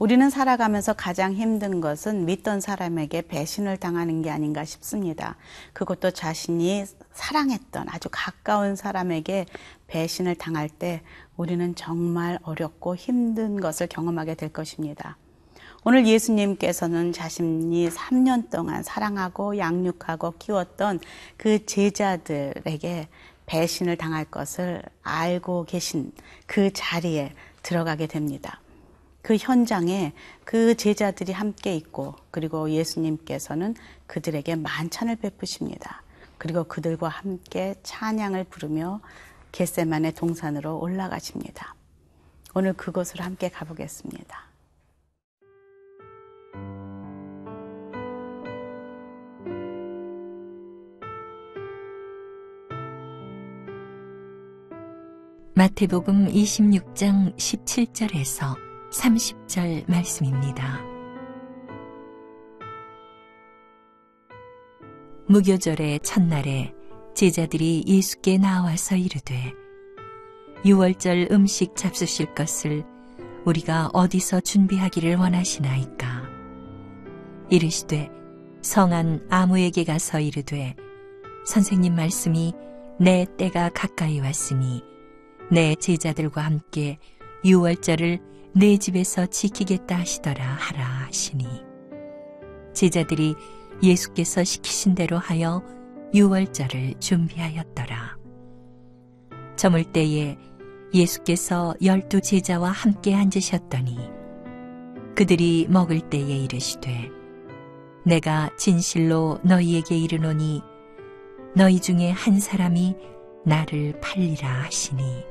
우리는 살아가면서 가장 힘든 것은 믿던 사람에게 배신을 당하는 게 아닌가 싶습니다. 그것도 자신이 사랑했던 아주 가까운 사람에게 배신을 당할 때 우리는 정말 어렵고 힘든 것을 경험하게 될 것입니다. 오늘 예수님께서는 자신이 3년 동안 사랑하고 양육하고 키웠던 그 제자들에게 배신을 당할 것을 알고 계신 그 자리에 들어가게 됩니다. 그 현장에 그 제자들이 함께 있고 그리고 예수님께서는 그들에게 만찬을 베푸십니다. 그리고 그들과 함께 찬양을 부르며 겟세마네 동산으로 올라가십니다. 오늘 그곳으로 함께 가보겠습니다. 마태복음 26장 17절에서 30절 말씀입니다. 무교절의 첫날에 제자들이 예수께 나와서 이르되 유월절 음식 잡수실 것을 우리가 어디서 준비하기를 원하시나이까? 이르시되 성한 아무에게 가서 이르되 선생님 말씀이 내 때가 가까이 왔으니 내 제자들과 함께 유월절을 내 집에서 지키겠다 하시더라 하라 하시니 제자들이 예수께서 시키신 대로 하여 유월절을 준비하였더라. 저물 때에 예수께서 12 제자와 함께 앉으셨더니 그들이 먹을 때에 이르시되 내가 진실로 너희에게 이르노니 너희 중에 한 사람이 나를 팔리라 하시니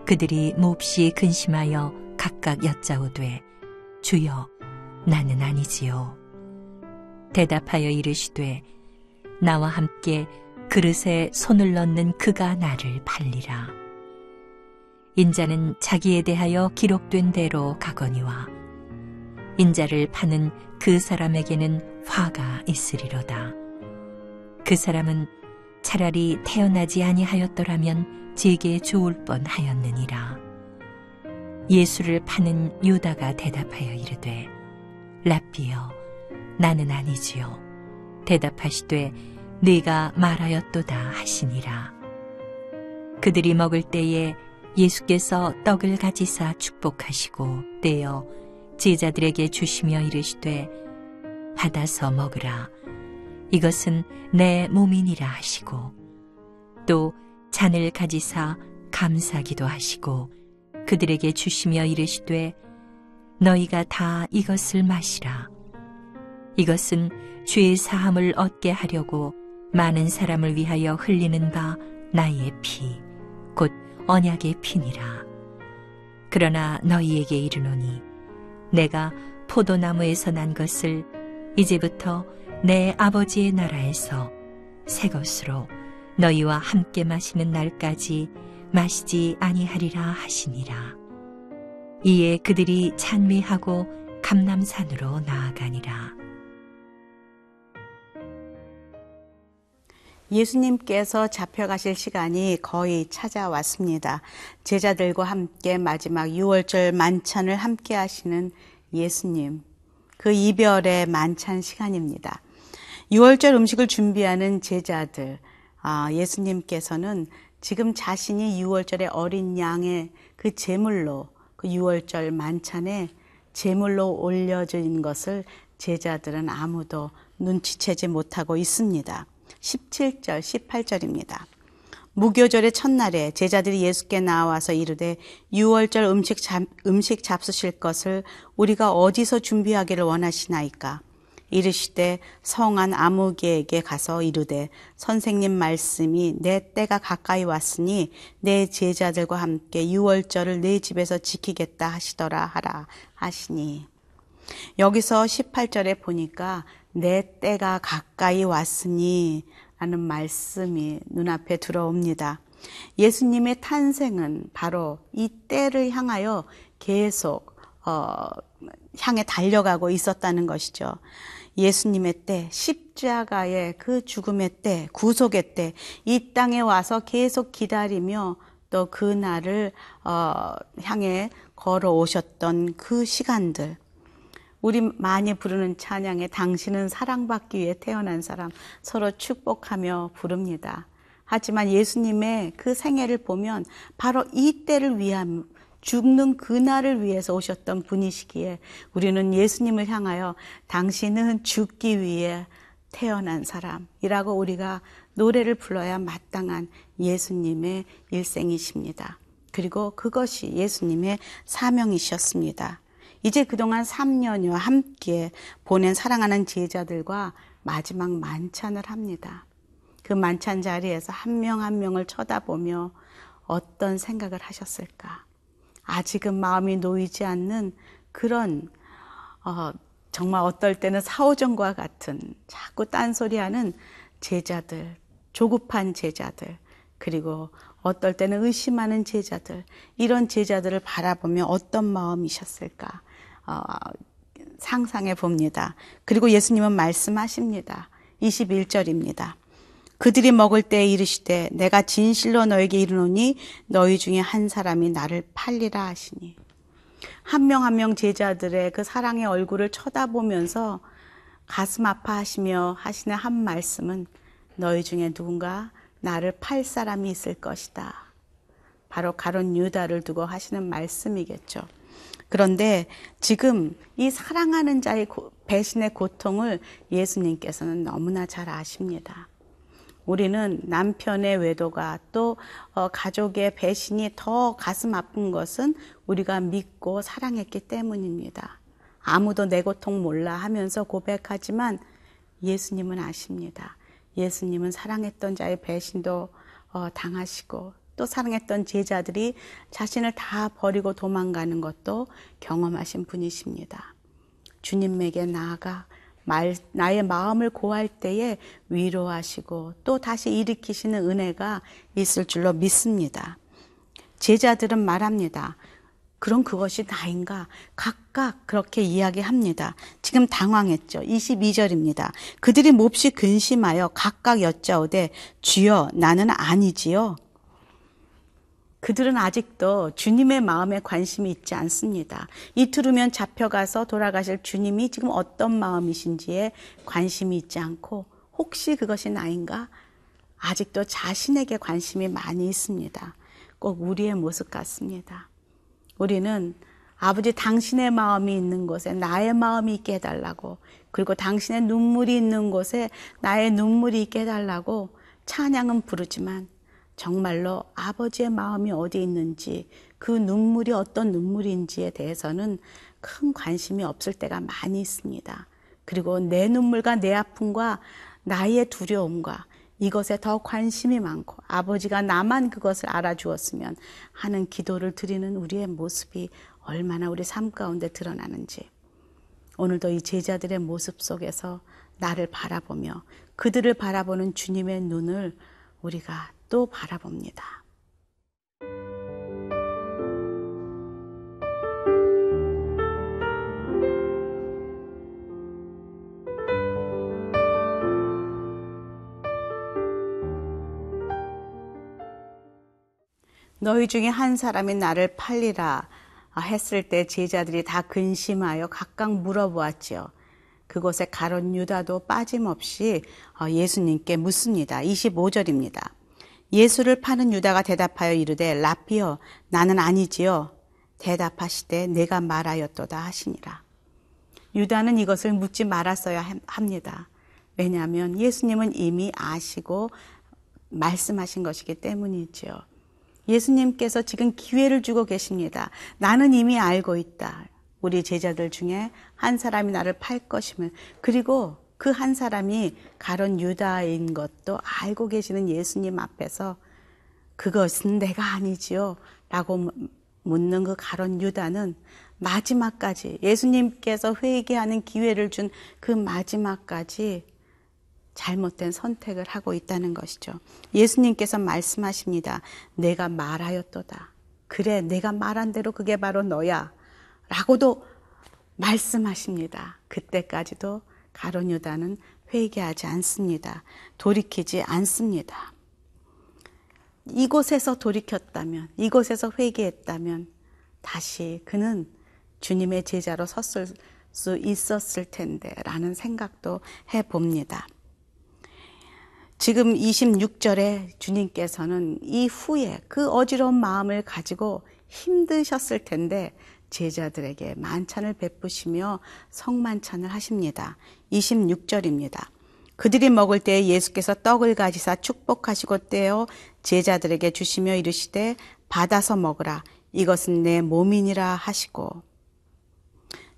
그들이 몹시 근심하여 각각 여짜오되 주여 나는 아니지요. 대답하여 이르시되 나와 함께 그릇에 손을 넣는 그가 나를 팔리라. 인자는 자기에 대하여 기록된 대로 가거니와 인자를 파는 그 사람에게는 화가 있으리로다. 그 사람은 차라리 태어나지 아니하였더라면 제게 좋을 뻔하였느니라. 예수를 파는 유다가 대답하여 이르되 랍비여 나는 아니지요. 대답하시되 네가 말하였도다 하시니라. 그들이 먹을 때에 예수께서 떡을 가지사 축복하시고 떼어 제자들에게 주시며 이르시되 받아서 먹으라. 이것은 내 몸이니라 하시고 또 잔을 가지사 감사기도 하시고 그들에게 주시며 이르시되 너희가 다 이것을 마시라. 이것은 죄의 사함을 얻게 하려고 많은 사람을 위하여 흘리는 바 나의 피 곧 언약의 피니라. 그러나 너희에게 이르노니 내가 포도나무에서 난 것을 이제부터 내 아버지의 나라에서 새 것으로 너희와 함께 마시는 날까지 마시지 아니하리라 하시니라. 이에 그들이 찬미하고 감람산으로 나아가니라. 예수님께서 잡혀가실 시간이 거의 찾아왔습니다. 제자들과 함께 마지막 유월절 만찬을 함께 하시는 예수님, 그 이별의 만찬 시간입니다. 유월절 음식을 준비하는 제자들, 예수님께서는 지금 자신이 유월절의 어린 양의 그 제물로 그 유월절 만찬에 제물로 올려진 것을 제자들은 아무도 눈치채지 못하고 있습니다. 17절, 18절입니다. 무교절의 첫날에 제자들이 예수께 나와서 이르되 유월절 음식 잡수실 것을 우리가 어디서 준비하기를 원하시나이까? 이르시되 성한 아무개에게 가서 이르되 선생님 말씀이 내 때가 가까이 왔으니 내 제자들과 함께 유월절을 내 집에서 지키겠다 하시더라 하라 하시니 여기서 18절에 보니까 내 때가 가까이 왔으니 라는 말씀이 눈앞에 들어옵니다. 예수님의 탄생은 바로 이 때를 향하여 계속 향해 달려가고 있었다는 것이죠. 예수님의 때, 십자가의 그 죽음의 때, 구속의 때, 이 땅에 와서 계속 기다리며 또 그날을 향해 걸어오셨던 그 시간들, 우리 많이 부르는 찬양에 당신은 사랑받기 위해 태어난 사람, 서로 축복하며 부릅니다. 하지만 예수님의 그 생애를 보면 바로 이 때를 위한, 죽는 그날을 위해서 오셨던 분이시기에 우리는 예수님을 향하여 당신은 죽기 위해 태어난 사람이라고 우리가 노래를 불러야 마땅한 예수님의 일생이십니다. 그리고 그것이 예수님의 사명이셨습니다. 이제 그동안 3년여 함께 보낸 사랑하는 제자들과 마지막 만찬을 합니다. 그 만찬 자리에서 한 명 한 명을 쳐다보며 어떤 생각을 하셨을까? 아직은 마음이 놓이지 않는 그런 정말 어떨 때는 사오정과 같은 자꾸 딴소리하는 제자들, 조급한 제자들, 그리고 어떨 때는 의심하는 제자들, 이런 제자들을 바라보며 어떤 마음이셨을까 상상해 봅니다. 그리고 예수님은 말씀하십니다. 21절입니다. 그들이 먹을 때 이르시되 내가 진실로 너에게 이르노니 너희 중에 한 사람이 나를 팔리라 하시니, 한 명 한 명 제자들의 그 사랑의 얼굴을 쳐다보면서 가슴 아파하시며 하시는 한 말씀은 너희 중에 누군가 나를 팔 사람이 있을 것이다. 바로 가룟 유다를 두고 하시는 말씀이겠죠. 그런데 지금 이 사랑하는 자의 배신의 고통을 예수님께서는 너무나 잘 아십니다. 우리는 남편의 외도가 또 가족의 배신이 더 가슴 아픈 것은 우리가 믿고 사랑했기 때문입니다. 아무도 내 고통 몰라 하면서 고백하지만 예수님은 아십니다. 예수님은 사랑했던 자의 배신도 당하시고 또 사랑했던 제자들이 자신을 다 버리고 도망가는 것도 경험하신 분이십니다. 주님에게 나아가 나의 마음을 고할 때에 위로하시고 또 다시 일으키시는 은혜가 있을 줄로 믿습니다. 제자들은 말합니다. 그럼 그것이 나인가? 각각 그렇게 이야기합니다. 지금 당황했죠. 22절입니다. 그들이 몹시 근심하여 각각 여짜오되 주여 나는 아니지요. 그들은 아직도 주님의 마음에 관심이 있지 않습니다. 이틀 후면 잡혀가서 돌아가실 주님이 지금 어떤 마음이신지에 관심이 있지 않고 혹시 그것이 나인가? 아직도 자신에게 관심이 많이 있습니다. 꼭 우리의 모습 같습니다. 우리는 아버지 당신의 마음이 있는 곳에 나의 마음이 있게 해달라고, 그리고 당신의 눈물이 있는 곳에 나의 눈물이 있게 해달라고 찬양은 부르지만 정말로 아버지의 마음이 어디 있는지, 그 눈물이 어떤 눈물인지에 대해서는 큰 관심이 없을 때가 많이 있습니다. 그리고 내 눈물과 내 아픔과 나의 두려움과 이것에 더 관심이 많고 아버지가 나만 그것을 알아주었으면 하는 기도를 드리는 우리의 모습이 얼마나 우리 삶 가운데 드러나는지, 오늘도 이 제자들의 모습 속에서 나를 바라보며 그들을 바라보는 주님의 눈을 우리가 또 바라봅니다. 너희 중에 한 사람이 나를 팔리라 했을 때 제자들이 다 근심하여 각각 물어보았지요. 그곳에 가룟 유다도 빠짐없이 예수님께 묻습니다. 25절입니다. 예수를 파는 유다가 대답하여 이르되 라삐여 나는 아니지요. 대답하시되 내가 말하였도다 하시니라. 유다는 이것을 묻지 말았어야 합니다. 왜냐하면 예수님은 이미 아시고 말씀하신 것이기 때문이지요. 예수님께서 지금 기회를 주고 계십니다. 나는 이미 알고 있다. 우리 제자들 중에 한 사람이 나를 팔 것임을, 그리고 그 한 사람이 가룟 유다인 것도 알고 계시는 예수님 앞에서 그것은 내가 아니지요 라고 묻는 그 가룟 유다는 마지막까지, 예수님께서 회개하는 기회를 준 그 마지막까지 잘못된 선택을 하고 있다는 것이죠. 예수님께서 말씀하십니다. 내가 말하였도다. 그래, 내가 말한 대로 그게 바로 너야 라고도 말씀하십니다. 그때까지도 가룟 유다는 회개하지 않습니다. 돌이키지 않습니다. 이곳에서 돌이켰다면, 이곳에서 회개했다면 다시 그는 주님의 제자로 섰을 수 있었을 텐데 라는 생각도 해봅니다. 지금 26절에 주님께서는 이후에 그 어지러운 마음을 가지고 힘드셨을 텐데 제자들에게 만찬을 베푸시며 성만찬을 하십니다. 26절입니다. 그들이 먹을 때에 예수께서 떡을 가지사 축복하시고 떼어 제자들에게 주시며 이르시되 받아서 먹으라. 이것은 내 몸이니라 하시고,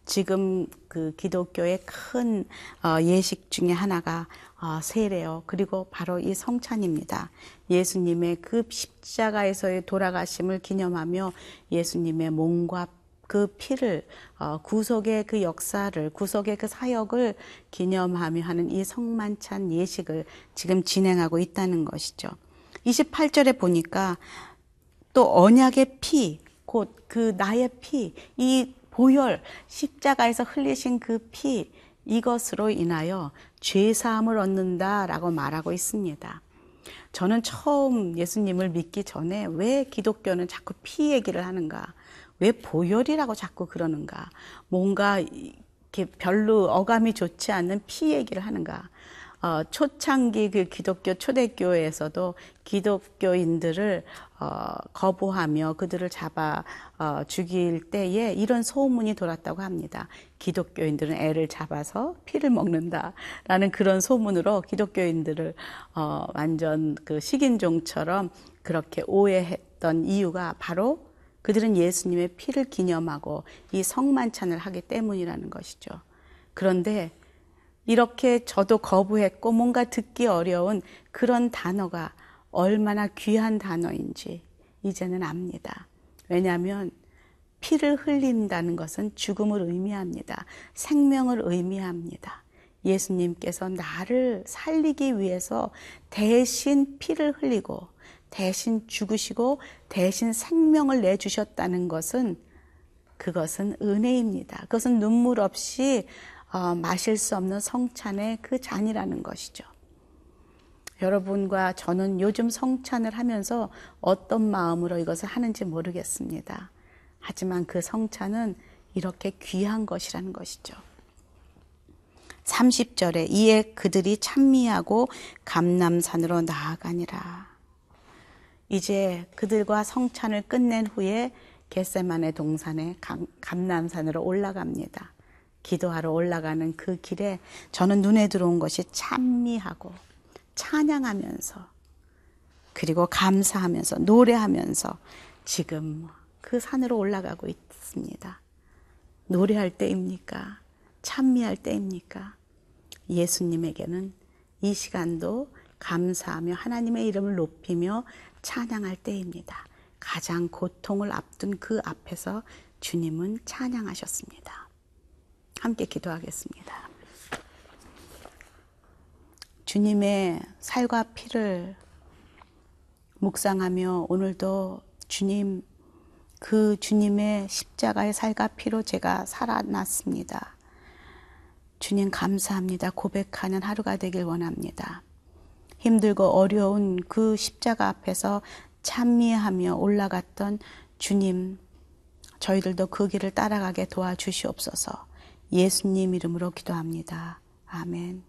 지금 그 기독교의 큰 예식 중에 하나가 세례요. 그리고 바로 이 성찬입니다. 예수님의 그 십자가에서의 돌아가심을 기념하며 예수님의 몸과 그 피를, 구속의 그 역사를, 구속의 그 사역을 기념하며 하는 이 성만찬 예식을 지금 진행하고 있다는 것이죠. 28절에 보니까 또 언약의 피, 곧 그 나의 피, 이 보혈, 십자가에서 흘리신 그 피, 이것으로 인하여 죄사함을 얻는다라고 말하고 있습니다. 저는 처음 예수님을 믿기 전에 왜 기독교는 자꾸 피 얘기를 하는가, 왜 보혈이라고 자꾸 그러는가, 뭔가 이렇게 별로 어감이 좋지 않는 피 얘기를 하는가. 초창기 그 기독교 초대교회에서도 기독교인들을 거부하며 그들을 잡아 죽일 때에 이런 소문이 돌았다고 합니다. 기독교인들은 애를 잡아서 피를 먹는다라는 그런 소문으로 기독교인들을 완전 그 식인종처럼 그렇게 오해했던 이유가 바로 그들은 예수님의 피를 기념하고 이 성만찬을 하기 때문이라는 것이죠. 그런데 이렇게 저도 거부했고 뭔가 듣기 어려운 그런 단어가 얼마나 귀한 단어인지 이제는 압니다. 왜냐하면 피를 흘린다는 것은 죽음을 의미합니다. 생명을 의미합니다. 예수님께서 나를 살리기 위해서 대신 피를 흘리고 대신 죽으시고 대신 생명을 내주셨다는 것은, 그것은 은혜입니다. 그것은 눈물 없이 마실 수 없는 성찬의 그 잔이라는 것이죠. 여러분과 저는 요즘 성찬을 하면서 어떤 마음으로 이것을 하는지 모르겠습니다. 하지만 그 성찬은 이렇게 귀한 것이라는 것이죠. 30절에 이에 그들이 찬미하고 감람산으로 나아가니라. 이제 그들과 성찬을 끝낸 후에 겟세마네 동산에 감람산으로 올라갑니다. 기도하러 올라가는 그 길에 저는 눈에 들어온 것이 찬미하고 찬양하면서 그리고 감사하면서 노래하면서 지금 그 산으로 올라가고 있습니다. 노래할 때입니까? 찬미할 때입니까? 예수님에게는 이 시간도 감사하며 하나님의 이름을 높이며 찬양할 때입니다. 가장 고통을 앞둔 그 앞에서 주님은 찬양하셨습니다. 함께 기도하겠습니다. 주님의 살과 피를 묵상하며 오늘도 주님, 그 주님의 십자가의 살과 피로 제가 살아났습니다. 주님 감사합니다. 고백하는 하루가 되길 원합니다. 힘들고 어려운 그 십자가 앞에서 찬미하며 올라갔던 주님, 저희들도 그 길을 따라가게 도와주시옵소서. 예수님 이름으로 기도합니다. 아멘.